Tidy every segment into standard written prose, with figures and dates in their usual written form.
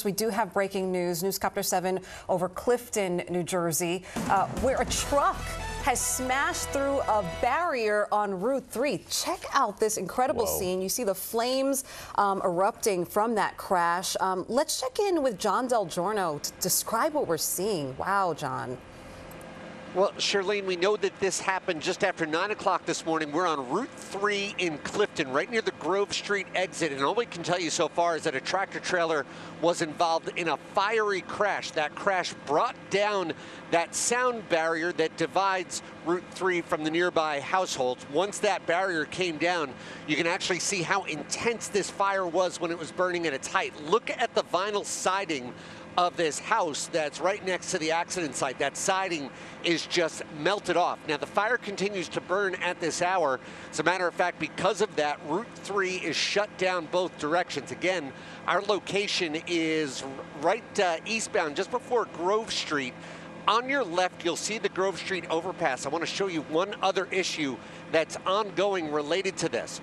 we do have breaking news. NewsCopter 7 over Clifton, New Jersey, where a truck has smashed through a barrier on Route 3. Check out this incredible scene. You see the flames erupting from that crash. Let's check in with John Giorno to describe what we're seeing. Wow, John. Well, Charlene, we know that this happened just after 9 o'clock this morning. We're on Route 3 in Clifton, right near the Grove Street exit. And all we can tell you so far is that a tractor trailer was involved in a fiery crash. That crash brought down that sound barrier that divides Route 3 from the nearby households. Once that barrier came down, you can actually see how intense this fire was when it was burning at its height. Look at the vinyl siding of this house that's right next to the accident site. That siding is just melted off. Now, the fire continues to burn at this hour. As a matter of fact, because of that, Route 3 is shut down both directions. Again, our location is right eastbound, just before Grove Street. On your left, you'll see the Grove Street overpass. I want to show you one other issue that's ongoing related to this.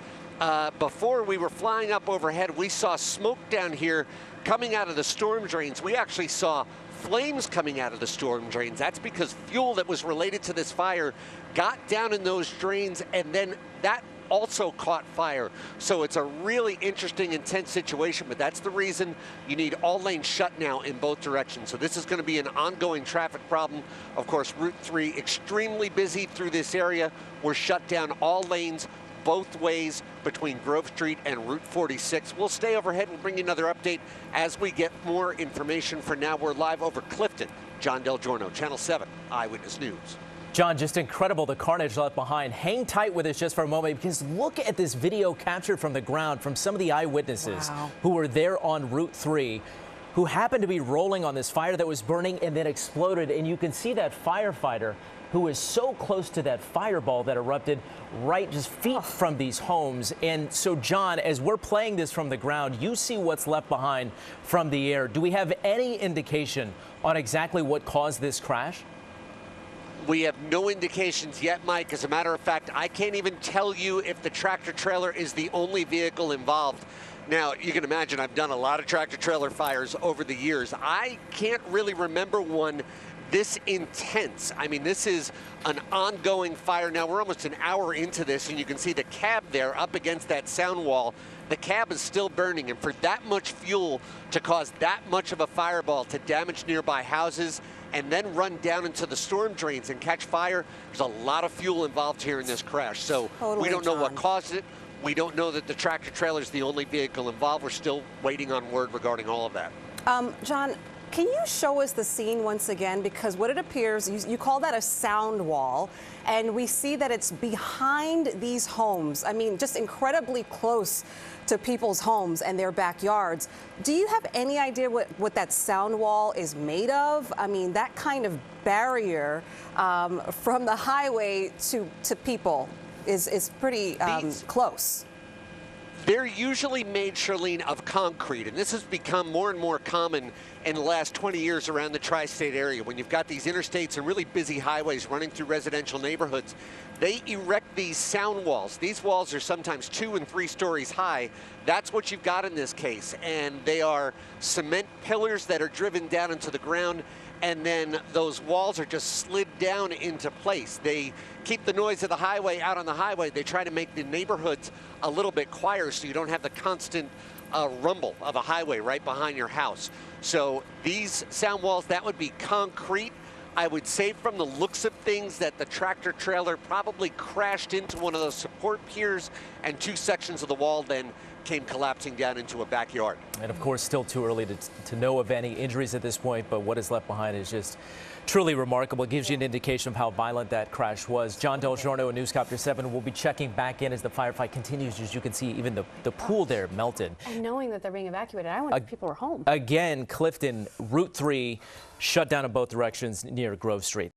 Before we were flying up overhead, we saw smoke down here coming out of the storm drains. We actually saw flames coming out of the storm drains. That's because fuel that was related to this fire got down in those drains, and then that also caught fire. So it's a really interesting, intense situation, but that's the reason you need all lanes shut now in both directions. So this is going to be an ongoing traffic problem. Of course, Route 3 extremely busy through this area. We're shut down all lanes both ways between Grove Street and Route 46. We'll stay overhead. We'll bring you another update as we get more information. For now, we're live over Clifton. John Giorno, Channel 7 Eyewitness News. John, just incredible, the carnage left behind. Hang tight with us just for a moment, because look at this video captured from the ground from some of the eyewitnesses who were there on Route 3, who happened to be rolling on this fire that was burning and then exploded. And you can see that firefighter who is so close to that fireball that erupted right just feet from these homes. And so, John, as we're playing this from the ground, you see what's left behind from the air. Do we have any indication on exactly what caused this crash? We have no indications yet, Mike. As a matter of fact, I can't even tell you if the tractor trailer is the only vehicle involved. Now, you can imagine I've done a lot of tractor trailer fires over the years. I can't really remember one this intense. I mean, this is an ongoing fire. Now, we're almost an hour into this, and you can see the cab there up against that sound wall. The cab is still burning, and for that much fuel to cause that much of a fireball to damage nearby houses and then run down into the storm drains and catch fire, there's a lot of fuel involved here in this crash. So we don't know what caused it. We don't know that the tractor trailer is the only vehicle involved. We're still waiting on word regarding all of that. John, can you show us the scene once again? Because what it appears, you call that a sound wall, and we see that it's behind these homes. I mean, just incredibly close to people's homes and their backyards. Do you have any idea what that sound wall is made of? I mean, that kind of barrier from the highway to people is pretty close. They're usually made, Charlene, of concrete, and this has become more and more common in the last 20 years around the tri-state area. When you've got these interstates and really busy highways running through residential neighborhoods, they erect these sound walls. These walls are sometimes 2 and 3 stories high. That's what you've got in this case, and they are cement pillars that are driven down into the ground, and then those walls are just slid down into place. They keep the noise of the highway out on the highway. They try to make the neighborhoods a little bit quieter so you don't have the constant rumble of a highway right behind your house. So these sound walls, that would be concrete. I would say from the looks of things that the tractor trailer probably crashed into one of those support piers, and 2 sections of the wall then came collapsing down into a backyard. And of course, still too early to know of any injuries at this point, but what is left behind is just truly remarkable. It gives you an indication of how violent that crash was. John Giorno and NewsCopter 7 will be checking back in as the firefight continues. As you can see, even the pool there melted. And knowing that they're being evacuated, I wonder if people are home. Again, Clifton, Route 3 shut down in both directions near Grove Street.